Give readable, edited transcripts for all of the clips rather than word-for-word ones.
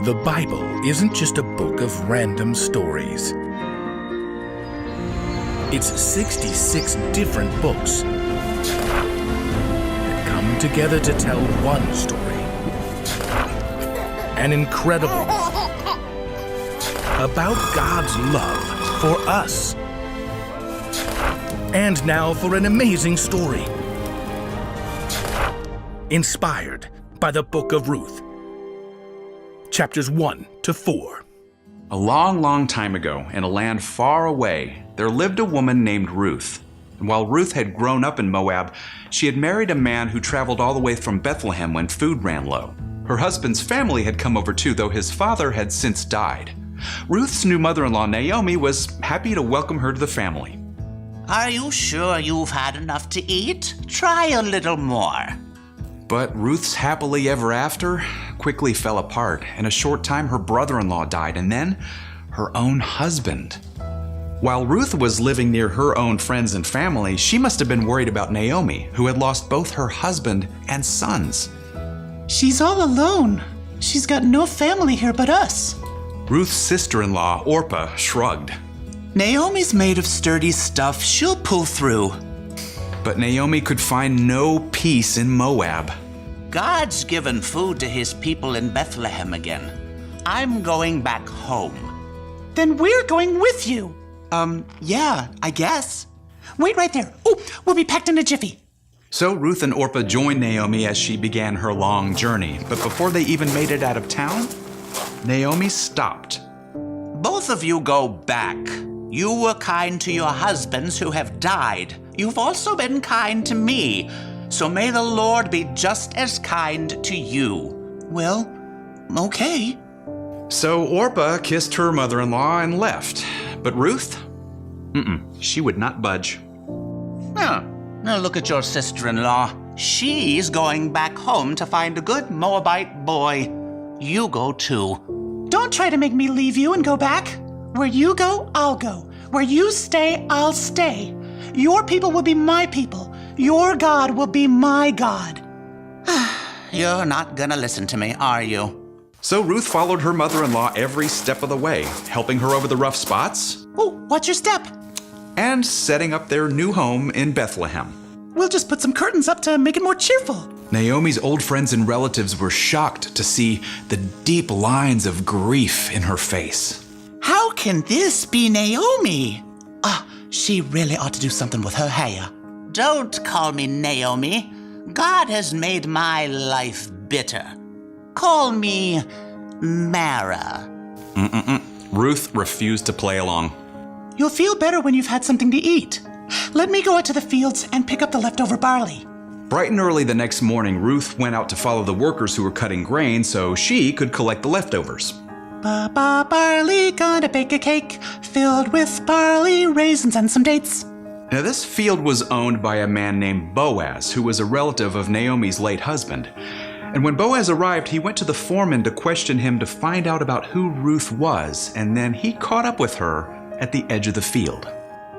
The Bible isn't just a book of random stories. It's 66 different books that come together to tell one story. An incredible one about God's love for us. And now for an amazing story. Inspired by the Book of Ruth. Chapters 1 to 4. A long, long time ago, in a land far away, there lived a woman named Ruth. And while Ruth had grown up in Moab, she had married a man who traveled all the way from Bethlehem when food ran low. Her husband's family had come over too, though his father had since died. Ruth's new mother-in-law, Naomi, was happy to welcome her to the family. Are you sure you've had enough to eat? Try a little more. But Ruth's happily ever after quickly fell apart. In a short time, her brother-in-law died, and then her own husband. While Ruth was living near her own friends and family, she must have been worried about Naomi, who had lost both her husband and sons. She's all alone. She's got no family here but us. Ruth's sister-in-law, Orpah, shrugged. Naomi's made of sturdy stuff. She'll pull through. But Naomi could find no peace in Moab. God's given food to his people in Bethlehem again. I'm going back home. Then we're going with you. Yeah, I guess. Wait right there. Oh, we'll be packed in a jiffy. So Ruth and Orpah joined Naomi as she began her long journey. But before they even made it out of town, Naomi stopped. Both of you go back. You were kind to your husbands who have died. You've also been kind to me. So may the Lord be just as kind to you. Well, okay. So Orpah kissed her mother-in-law and left. But Ruth? She would not budge. Now look at your sister-in-law. She's going back home to find a good Moabite boy. You go too. Don't try to make me leave you and go back. Where you go, I'll go. Where you stay, I'll stay. Your people will be my people. Your God will be my God. You're not gonna listen to me, are you? So Ruth followed her mother-in-law every step of the way, helping her over the rough spots. Oh, watch your step. And setting up their new home in Bethlehem. We'll just put some curtains up to make it more cheerful. Naomi's old friends and relatives were shocked to see the deep lines of grief in her face. How can this be Naomi? She really ought to do something with her hair. Don't call me Naomi. God has made my life bitter. Call me Mara. Ruth refused to play along. You'll feel better when you've had something to eat. Let me go out to the fields and pick up the leftover barley. Bright and early the next morning, Ruth went out to follow the workers who were cutting grain so she could collect the leftovers. Barley, gonna bake a cake filled with barley, raisins, and some dates. Now, this field was owned by a man named Boaz, who was a relative of Naomi's late husband. And when Boaz arrived, he went to the foreman to question him to find out about who Ruth was, and then he caught up with her at the edge of the field.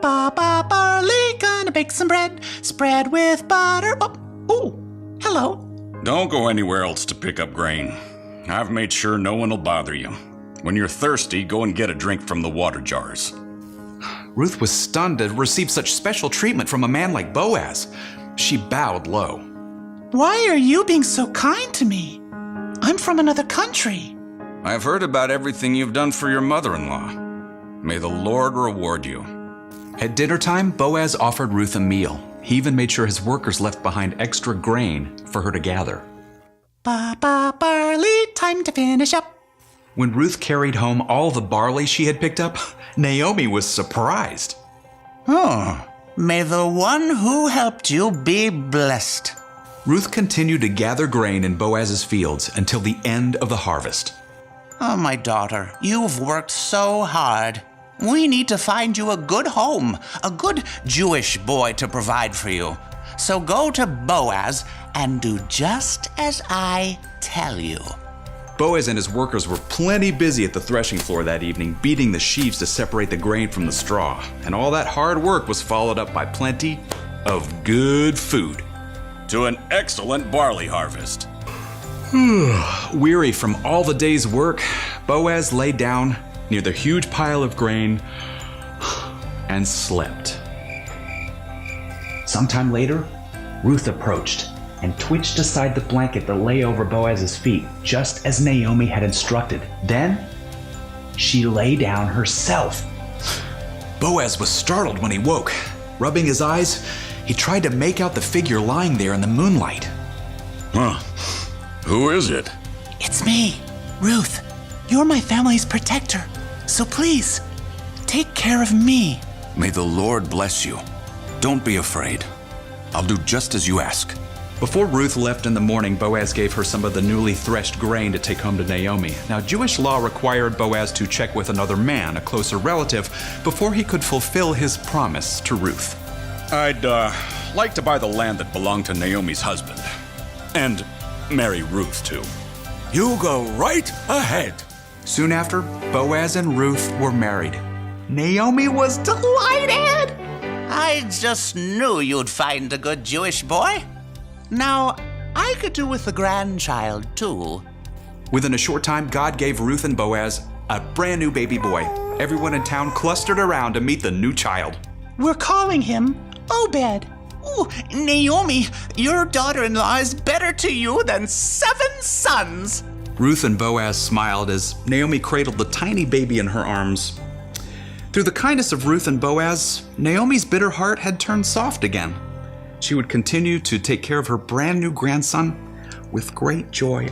Barley, gonna bake some bread, spread with butter. Oh, hello. Don't go anywhere else to pick up grain. I've made sure no one will bother you. When you're thirsty, go and get a drink from the water jars. Ruth was stunned to receive such special treatment from a man like Boaz. She bowed low. Why are you being so kind to me? I'm from another country. I've heard about everything you've done for your mother-in-law. May the Lord reward you. At dinner time, Boaz offered Ruth a meal. He even made sure his workers left behind extra grain for her to gather. Barley, time to finish up. When Ruth carried home all the barley she had picked up, Naomi was surprised. May the one who helped you be blessed. Ruth continued to gather grain in Boaz's fields until the end of the harvest. Oh, my daughter, you've worked so hard. We need to find you a good home, a good Jewish boy to provide for you. So go to Boaz and do just as I tell you. Boaz and his workers were plenty busy at the threshing floor that evening, beating the sheaves to separate the grain from the straw. And all that hard work was followed up by plenty of good food. To an excellent barley harvest. Weary from all the day's work, Boaz lay down near the huge pile of grain and slept. Sometime later, Ruth approached and twitched aside the blanket that lay over Boaz's feet, just as Naomi had instructed. Then, she lay down herself. Boaz was startled when he woke. Rubbing his eyes, he tried to make out the figure lying there in the moonlight. Huh. Who is it? It's me, Ruth. You're my family's protector. So please, take care of me. May the Lord bless you. Don't be afraid. I'll do just as you ask. Before Ruth left in the morning, Boaz gave her some of the newly threshed grain to take home to Naomi. Now, Jewish law required Boaz to check with another man, a closer relative, before he could fulfill his promise to Ruth. I'd like to buy the land that belonged to Naomi's husband. And marry Ruth, too. You go right ahead. Soon after, Boaz and Ruth were married. Naomi was delighted. I just knew you'd find a good Jewish boy. Now, I could do with a grandchild, too. Within a short time, God gave Ruth and Boaz a brand new baby boy. Everyone in town clustered around to meet the new child. We're calling him Obed. Ooh, Naomi, your daughter-in-law is better to you than 7 sons. Ruth and Boaz smiled as Naomi cradled the tiny baby in her arms. Through the kindness of Ruth and Boaz, Naomi's bitter heart had turned soft again. She would continue to take care of her brand new grandson with great joy